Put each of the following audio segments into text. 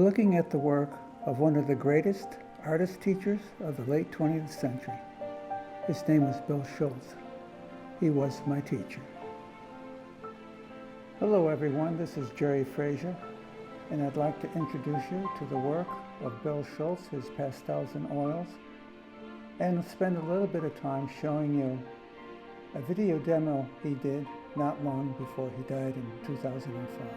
looking at the work of one of the greatest artist teachers of the late 20th century. His name was Bill Schultz. He was my teacher. Hello everyone, this is Jerry Frazier, and I'd like to introduce you to the work of Bill Schultz, his pastels and oils, and spend a little bit of time showing you a video demo he did not long before he died in 2005.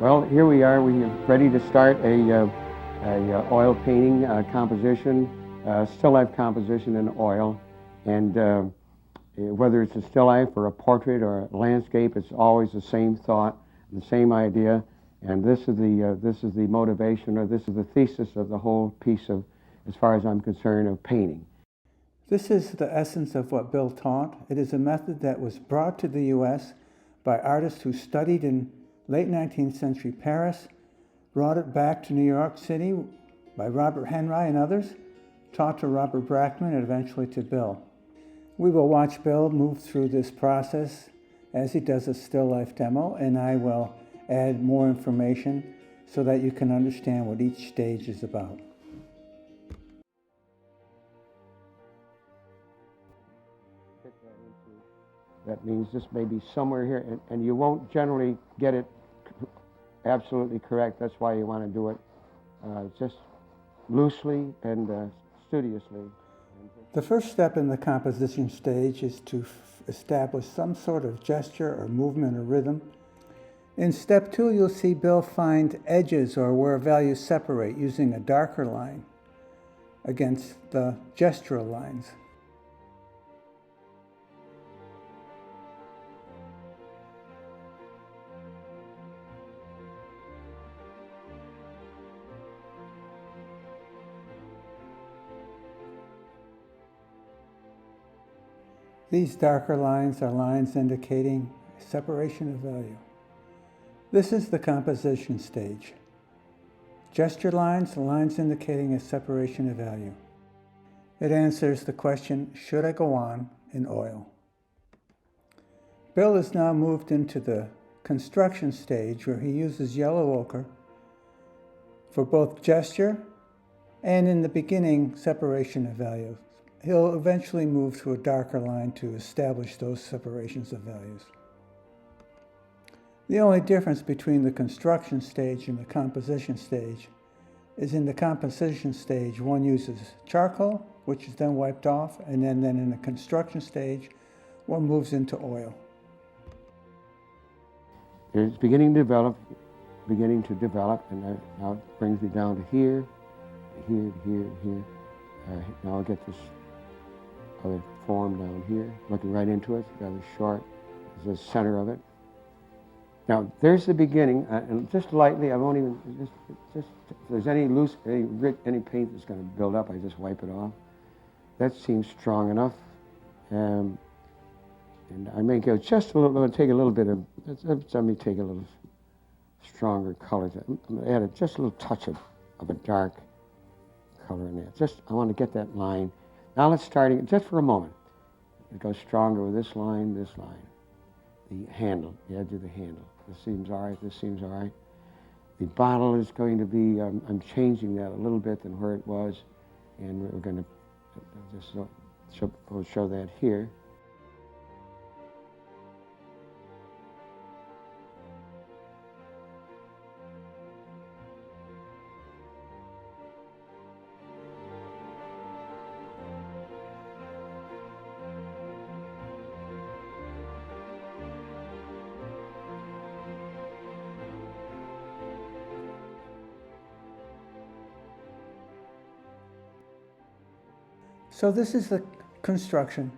Well, here we are. We are ready to start a oil painting composition, still life composition in oil. And whether it's a still life or a portrait or a landscape, it's always the same thought, the same idea. And this is the motivation, or this is the thesis of the whole piece of, as far as I'm concerned, of painting. This is the essence of what Bill taught. It is a method that was brought to the U.S. by artists who studied in late 19th century Paris, brought it back to New York City by Robert Henry and others, taught to Robert Brackman and eventually to Bill. We will watch Bill move through this process as he does a still life demo, and I will add more information so that you can understand what each stage is about. That means this may be somewhere here, and you won't generally get it absolutely correct. That's why you want to do it just loosely and studiously. The first step in the composition stage is to establish some sort of gesture or movement or rhythm. In step 2, you'll see Bill find edges or where values separate using a darker line against the gestural lines. These darker lines are lines indicating separation of value. This is the composition stage. Gesture lines, lines indicating a separation of value. It answers the question, should I go on in oil? Bill has now moved into the construction stage where he uses yellow ochre for both gesture and in the beginning separation of value. He'll eventually move to a darker line to establish those separations of values. The only difference between the construction stage and the composition stage is in the composition stage, one uses charcoal, which is then wiped off, and then in the construction stage, one moves into oil. It's beginning to develop, and now it brings me down to here, here. Now I'll get this other form down here, looking right into it, rather short, is the center of it. Now there's the beginning, and just lightly, I won't even, just if there's any loose, any paint that's going to build up, I just wipe it off. That seems strong enough, and I may go just a little, take a little bit of, let me take a little stronger color. I'm going to add just a little touch of a dark color in there. Just, I want to get that line. Now let's start it just for a moment. It goes stronger with this line, the handle, the edge of the handle. This seems all right, this seems all right. The bottle is going to be, I'm changing that a little bit than where it was, and we're going to just show that here. So this is the construction.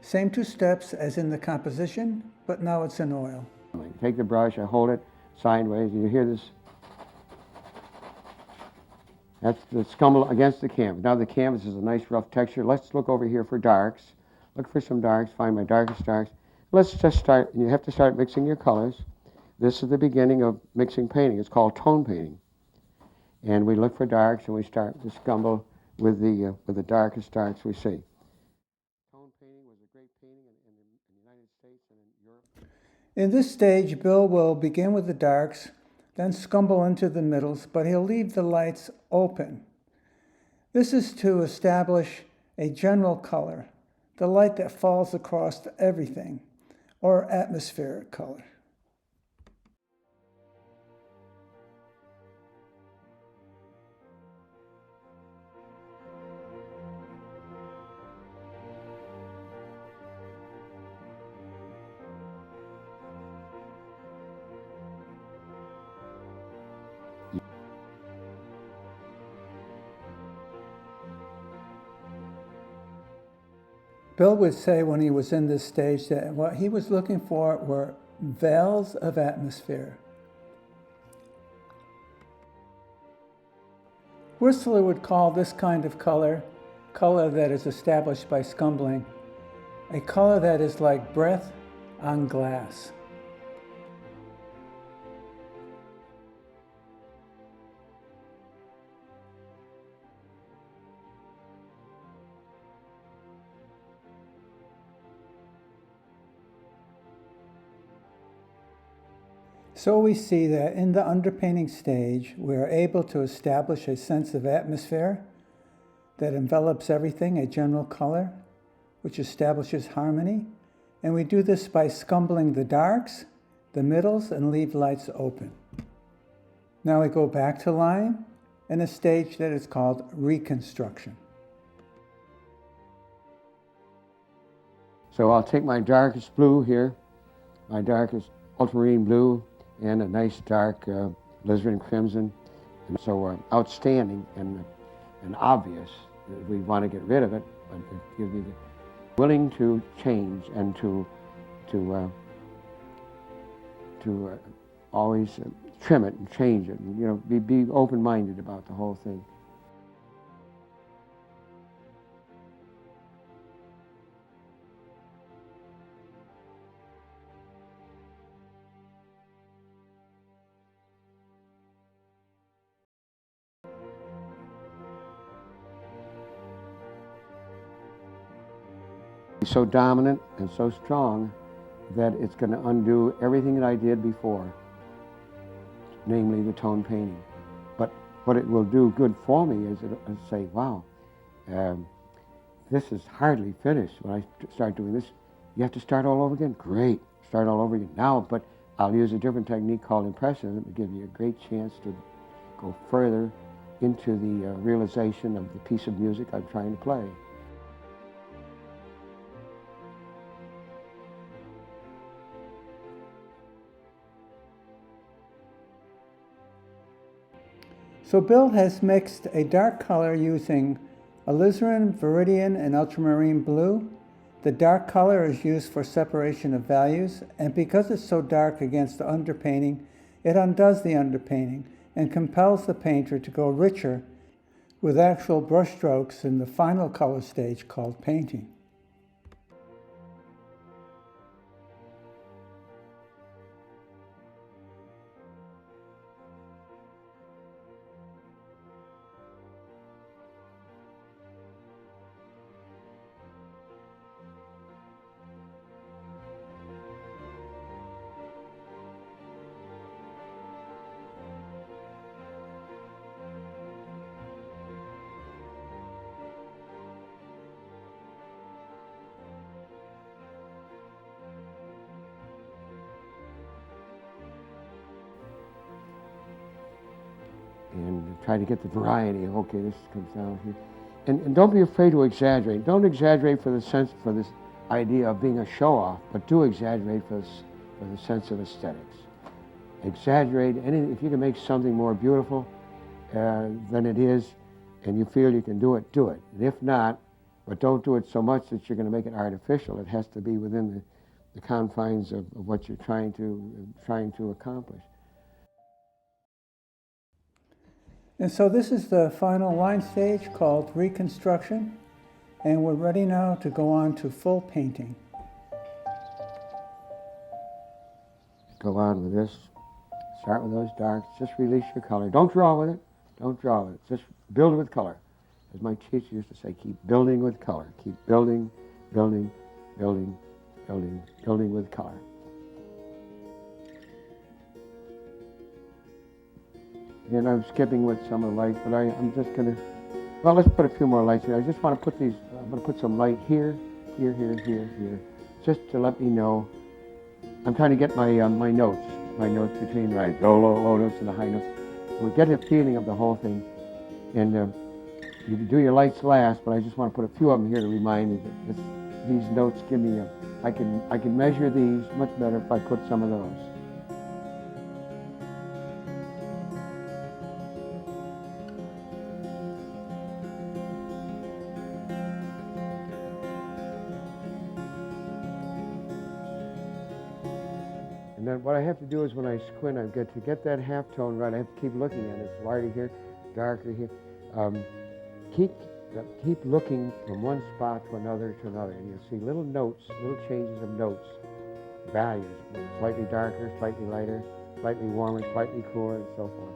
Same two steps as in the composition, but now it's in oil. Take the brush, I hold it sideways, and you hear this. That's the scumble against the canvas. Now the canvas is a nice rough texture. Let's look over here for darks. Look for some darks, find my darkest darks. Let's just start, you have to start mixing your colors. This is the beginning of mixing painting. It's called tone painting. And we look for darks and we start to scumble with the darkest darks we see. Tone painting was a great painting in the United States and in Europe. In this stage, Bill will begin with the darks, then scumble into the middles, but he'll leave the lights open. This is to establish a general color, the light that falls across everything, or atmospheric color. Bill would say when he was in this stage that what he was looking for were veils of atmosphere. Whistler would call this kind of color that is established by scumbling, a color that is like breath on glass. So we see that in the underpainting stage, we are able to establish a sense of atmosphere that envelops everything, a general color, which establishes harmony. And we do this by scumbling the darks, the middles, and leave lights open. Now we go back to line in a stage that is called Reconstruction. So I'll take my darkest blue here, my darkest ultramarine blue, and a nice dark alizarin crimson. And so outstanding and obvious. We want to get rid of it, but it gives me the willing to change and to always trim it and change it, and be open-minded about the whole thing. So dominant and so strong that it's going to undo everything that I did before, namely the tone painting. But what it will do good for me is it'll say, wow, this is hardly finished. When I start doing this, you have to start all over again. Great, start all over again now, but I'll use a different technique called impressionism to give you a great chance to go further into the realization of the piece of music I'm trying to play. So Bill has mixed a dark color using alizarin, viridian, and ultramarine blue. The dark color is used for separation of values, and because it's so dark against the underpainting, it undoes the underpainting and compels the painter to go richer with actual brushstrokes in the final color stage called painting. And try to get the variety. Okay, this comes down here. And don't be afraid to exaggerate. Don't exaggerate for this idea of being a show-off, but do exaggerate for the sense of aesthetics. Exaggerate anything. If you can make something more beautiful than it is, and you feel you can do it, do it. And if not, But don't do it so much that you're going to make it artificial. It has to be within the confines of what you're trying to accomplish. And so this is the final line stage called Reconstruction, and we're ready now to go on to full painting. Go on with this. Start with those darks. Just release your color. Don't draw with it. Don't draw with it. Just build with color. As my teacher used to say, keep building with color. Keep building, building, building, building, building with color. And I'm skipping with some of the lights, but I'm just going to, well, let's put a few more lights here. I just want to put these, I'm going to put some light here, here, here, here, here, just to let me know. I'm trying to get my my notes between right, low notes and the high notes. We get a feeling of the whole thing. And you do your lights last, but I just want to put a few of them here to remind me that these notes give me I can measure these much better if I put some of those. And then what I have to do is when I squint, I get to get that half tone right. I have to keep looking at it. It's lighter here, darker here. Keep looking from one spot to another, and you'll see little notes, little changes of notes, values, slightly darker, slightly lighter, slightly warmer, slightly cooler, and so forth.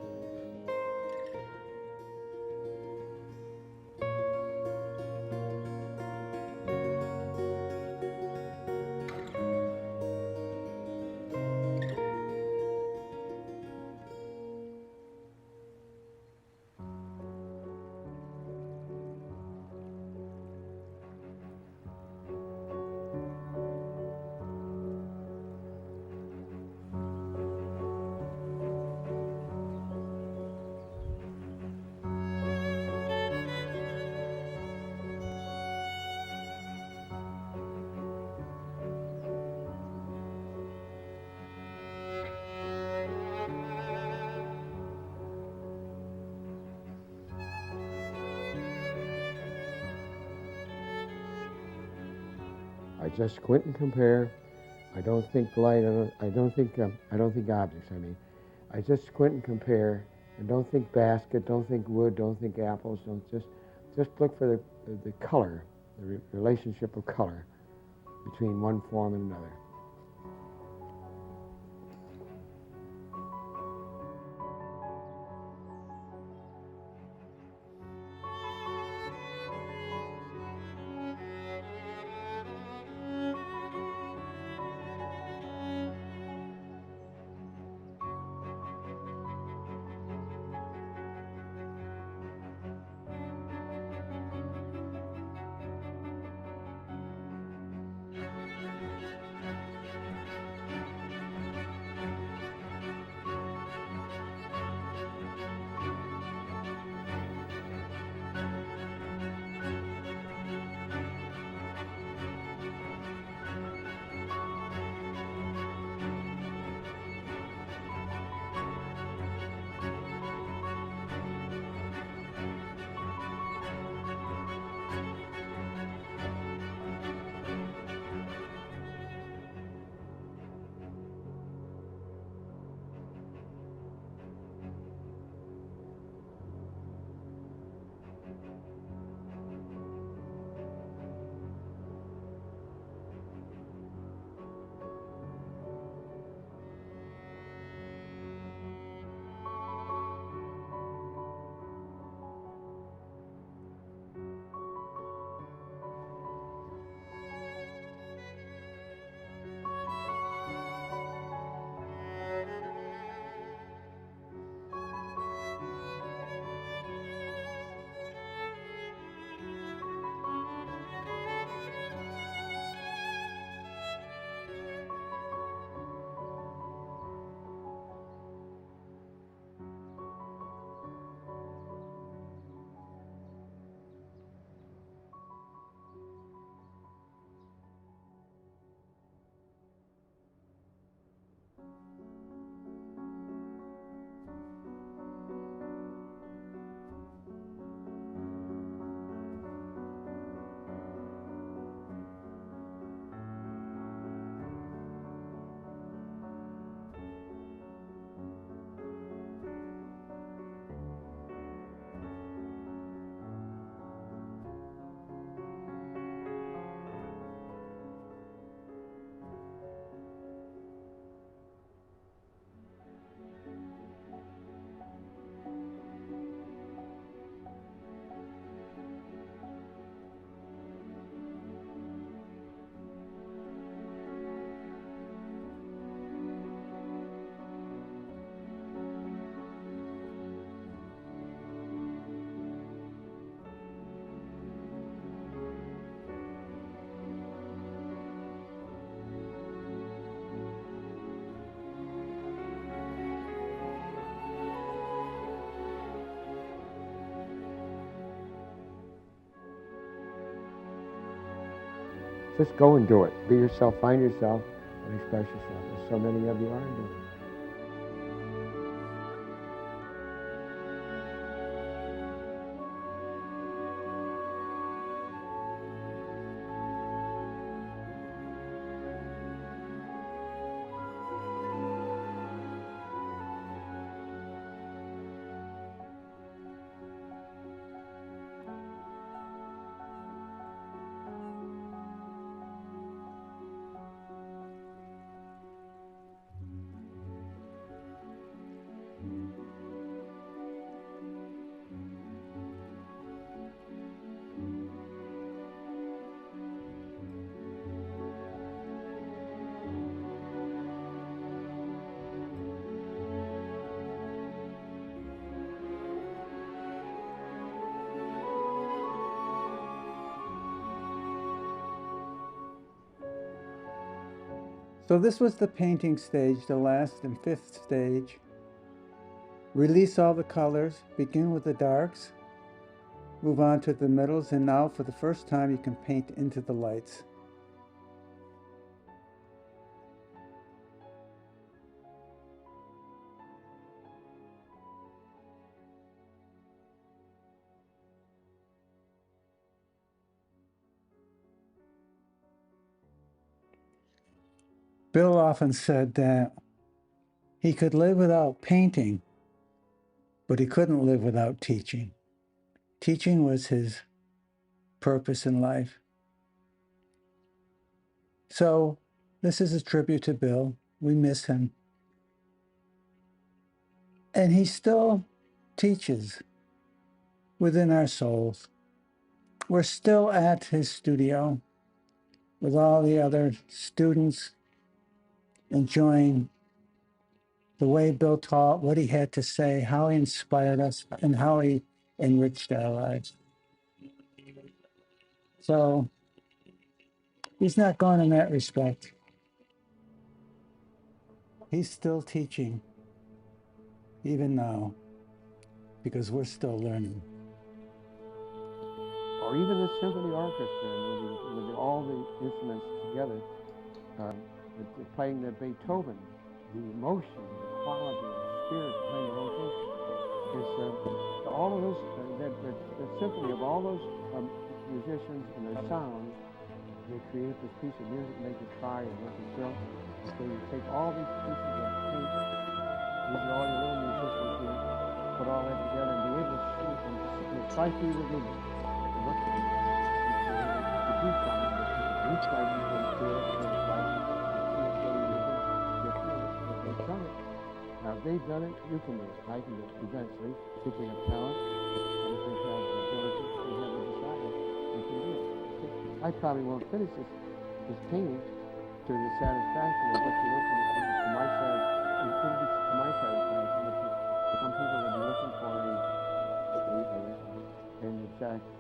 I just squint and compare. I don't think light. I don't think objects. I mean, I just squint and compare, and don't think basket. Don't think wood. Don't think apples. Don't just look for the color, the relationship of color between one form and another. Just go and do it. Be yourself, find yourself, and express yourself, as so many of you are doing. So this was the painting stage, the last and fifth stage. Release all the colors, begin with the darks, move on to the middles, and now for the first time you can paint into the lights. Bill often said that he could live without painting, but he couldn't live without teaching. Teaching was his purpose in life. So this is a tribute to Bill. We miss him. And he still teaches within our souls. We're still at his studio with all the other students, enjoying the way Bill taught, what he had to say, how he inspired us, and how he enriched our lives. So he's not gone in that respect. He's still teaching, even now, because we're still learning. Or even the symphony orchestra, with all the instruments together, playing the Beethoven, the emotion, the quality, the spirit behind the whole thing is all of those, the symphony of all those musicians and their sounds. They create this piece of music, make you cry and make you feel. So you take all these pieces of paint, these are all your little musicians here, put all that together and be able to see and try to be within it. Look at it. You do something that you try to feel it and it's like you see it really what they've done it. Now if they've done it, you can do it. I can do it eventually. If we have talent, and if we have the ability, if we have the desire, we can do it. I probably won't finish this painting to the satisfaction of what you're looking for. To my satisfaction, it couldn't be to my satisfaction. Some people will be looking for an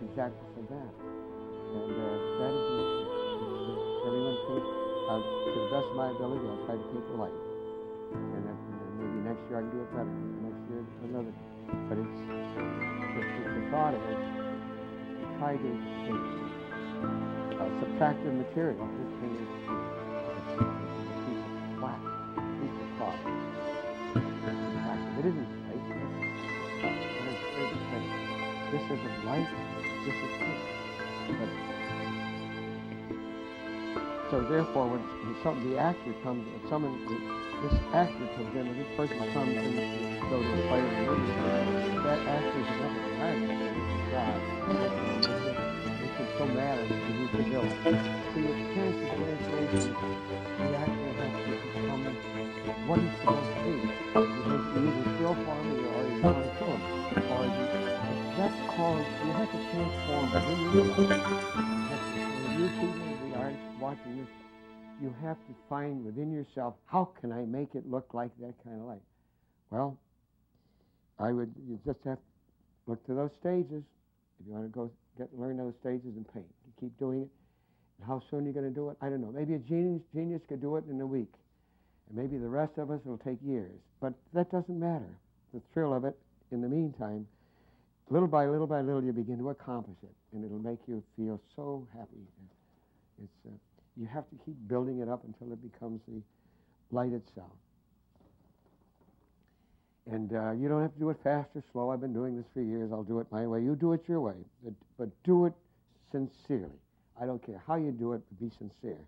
exactness of that. And that is an issue. Everyone paints to the best of my ability. I'll try to paint the light. And maybe next year I can do it better. Next year another. But the thought is try to subtractive material. This thing is a piece of flat, a piece of cloth. It isn't space. This isn't light. This is paint. So therefore, when the actor comes, this actor comes in, or this person comes in to go to a play or a movie, that actor is another environment. God. So mad at you to build. So your chance to get information, the actor has to become what he's supposed to be. You either feel for him or you want to kill him. That's called, you have to transform within yourself. When you people in the arts watching this, you have to find within yourself, how can I make it look like that kind of light? Well, you just have to look to those stages. If you want to go learn those stages and paint, you keep doing it. And how soon you're going to do it, I don't know. Maybe a genius could do it in a week, and maybe the rest of us will take years. But that doesn't matter. The thrill of it. In the meantime, little by little, you begin to accomplish it, and it'll make you feel so happy. You have to keep building it up until it becomes the light itself. And you don't have to do it fast or slow. I've been doing this for years. I'll do it my way. You do it your way. But do it sincerely. I don't care how you do it, but be sincere.